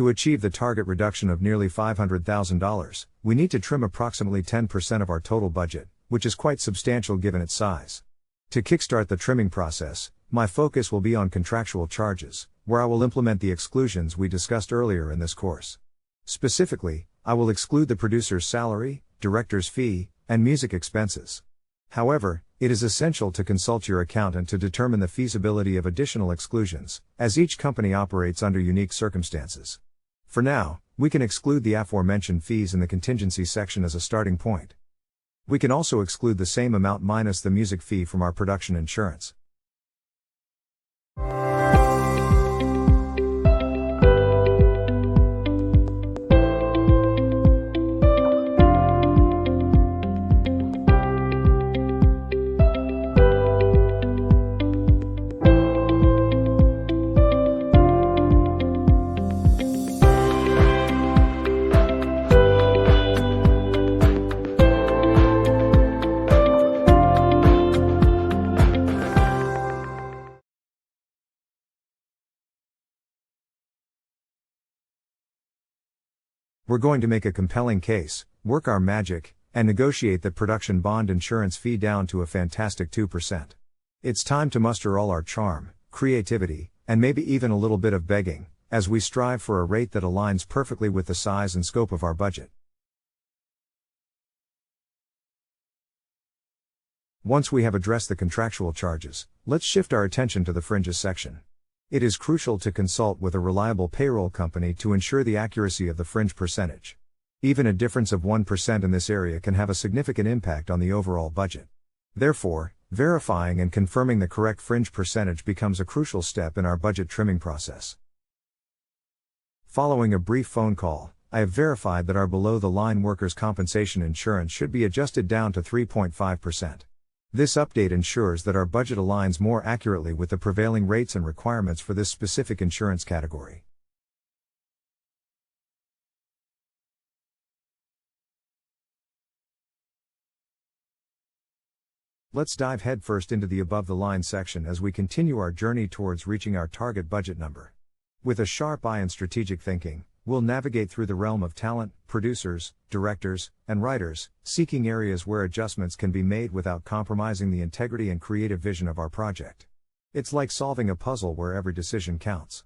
To achieve the target reduction of nearly $500,000, we need to trim approximately 10% of our total budget, which is quite substantial given its size. To kickstart the trimming process, my focus will be on contractual charges, where I will implement the exclusions we discussed earlier in this course. Specifically, I will exclude the producer's salary, director's fee, and music expenses. However, it is essential to consult your accountant to determine the feasibility of additional exclusions, as each company operates under unique circumstances. For now, we can exclude the aforementioned fees in the contingency section as a starting point. We can also exclude the same amount minus the music fee from our production insurance. We're going to make a compelling case, work our magic, and negotiate that production bond insurance fee down to a fantastic 2%. It's time to muster all our charm, creativity, and maybe even a little bit of begging, as we strive for a rate that aligns perfectly with the size and scope of our budget. Once we have addressed the contractual charges, let's shift our attention to the fringes section. It is crucial to consult with a reliable payroll company to ensure the accuracy of the fringe percentage. Even a difference of 1% in this area can have a significant impact on the overall budget. Therefore, verifying and confirming the correct fringe percentage becomes a crucial step in our budget trimming process. Following a brief phone call, I have verified that our below-the-line workers' compensation insurance should be adjusted down to 3.5%. This update ensures that our budget aligns more accurately with the prevailing rates and requirements for this specific insurance category. Let's dive headfirst into the above-the-line section as we continue our journey towards reaching our target budget number. With a sharp eye and strategic thinking, we'll navigate through the realm of talent, producers, directors, and writers, seeking areas where adjustments can be made without compromising the integrity and creative vision of our project. It's like solving a puzzle where every decision counts.